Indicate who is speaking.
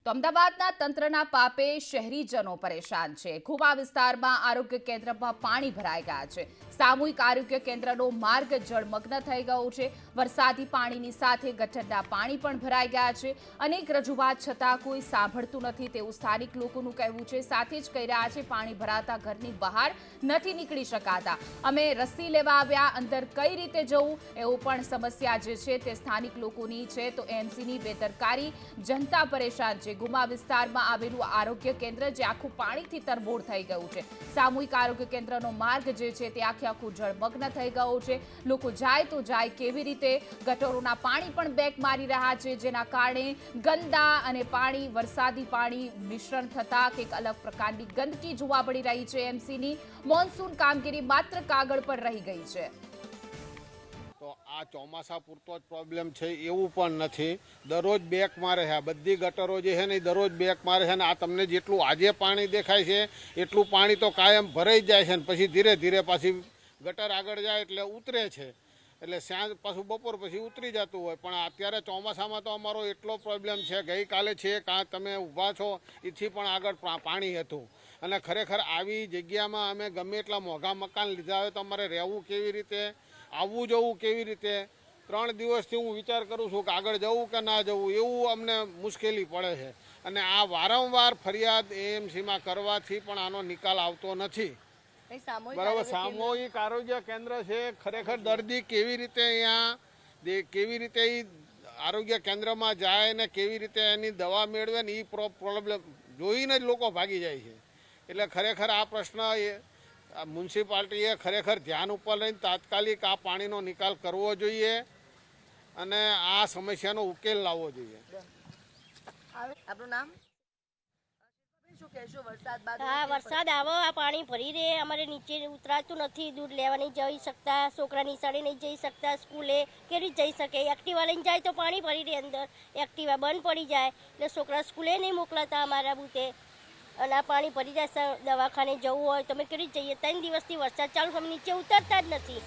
Speaker 1: તો અમદાવાદના તંત્રના પાપે શહેરીજનો પરેશાન છે। ઘુમા વિસ્તારમાં આરોગ્ય કેન્દ્રમાં પાણી ભરાઈ ગયા છે। સામૂહિક આરોગ્ય કેન્દ્રનો માર્ગ જળમગ્ન થઈ ગયો છે। વરસાદી પાણીની સાથે ગટરના પાણી પણ ભરાઈ ગયા છે। અનેક રજૂઆત છતાં કોઈ સાંભળતું નથી તેવું સ્થાનિક લોકોનું કહેવું છે। સાથે જ કહી રહ્યા છે પાણી ભરાતા ઘરની બહાર નથી નીકળી શકાતા। અમે રસી લેવા આવ્યા, અંદર કઈ રીતે જવું એવું પણ સમસ્યા જે છે તે સ્થાનિક લોકોની છે। તો એએમસીની બેદરકારી જનતા પરેશાન છે। ગુમા વિસ્તારમાં આવેલું આરોગ્ય કેન્દ્ર જે આખું પાણીથી તરબોળ થઈ ગયું છે। સામૂહિક આરોગ્ય કેન્દ્રનો માર્ગ જે છે તે આખું જળમગ્ન થઈ ગયો છે। લોકો જાય તો જાય કેવી રીતે? ગટરોના પાણી પણ બેક મારી રહ્યા છે, જેના કારણે ગંદા અને પાણી વરસાદી પાણી મિશ્રણ થતા કંઈક અલગ પ્રકારની ગંદકી જોવા મળી રહી છે। એએમસીની મોન્સૂન કામગીરી માત્ર કાગળ પર રહી ગઈ છે।
Speaker 2: તો આ ચોમાસા પૂરતો જ પ્રોબ્લેમ છે એવું પણ નથી। દરરોજ બેક મારે છે, આ બધી ગટરો જે છે ને એ દરરોજ બેક મારે છે ને આ તમને જેટલું આજે પાણી દેખાય છે એટલું પાણી તો કાયમ ભરાઈ જાય છે ને પછી ધીરે ધીરે પાછી ગટર આગળ જાય એટલે ઉતરે છે, એટલે સાંજ પાછું બપોર પછી ઉતરી જતું હોય। પણ અત્યારે ચોમાસામાં તો અમારો એટલો પ્રોબ્લેમ છે, ગઈકાલે છે કાં તમે ઊભા છો એથી પણ આગળ પાણી હતું। અને ખરેખર આવી જગ્યામાં અમે ગમે એટલા મોંઘા મકાન લીધા હોય તો અમારે રહેવું કેવી રીતે, આવવું જવું કેવી રીતે? 3 દિવસથી હું વિચાર કરું છું કે આગળ જવું કે ના જવું, એવું અમને મુશ્કેલી પડે છે। અને આ વારંવાર ફરિયાદ એએમસીમાં કરવાથી પણ આનો નિકાલ આવતો નથી। બરાબર, સામૂહિક આરોગ્ય કેન્દ્ર છે, ખરેખર દર્દી કેવી રીતે અહીંયા કેવી રીતે એ આરોગ્ય કેન્દ્રમાં જાય ને કેવી રીતે એની દવા મેળવે ને એ પ્રોબ્લેમ જોઈને જ લોકો ભાગી જાય છે। એટલે ખરેખર આ પ્રશ્ન મ્યુનિસિપાલિટીએ ખરેખર ધ્યાન ઉપર લઈને તાત્કાલિક આ પાણીનો નિકાલ કરવો જોઈએ અને આ સમસ્યાનો ઉકેલ લાવવો જોઈએ।
Speaker 3: આપણું નામ? શું કહેશો વરસાદ બાદ?
Speaker 4: હા, વરસાદ આવો, આ પાણી ભરી રહે, અમારે નીચે ઉતરાતું નથી, દૂધ લેવા નહીં જઈ શકતા, છોકરા નિશાળે નહીં જઈ શકતા, સ્કૂલે કેવી જઈ શકે? એક્ટિવા લઈને જાય તો પાણી ભરી રહે અંદર, એક્ટિવા બંધ પડી જાય એટલે છોકરા સ્કૂલે નહીં મોકલાતા અમારા બુથે। અને આ પાણી ભરી જાય, દવાખાને જવું હોય તો અમે કેવી જઈએ? 3 દિવસથી વરસાદ ચાલુ, અમે નીચે ઉતરતા જ નથી।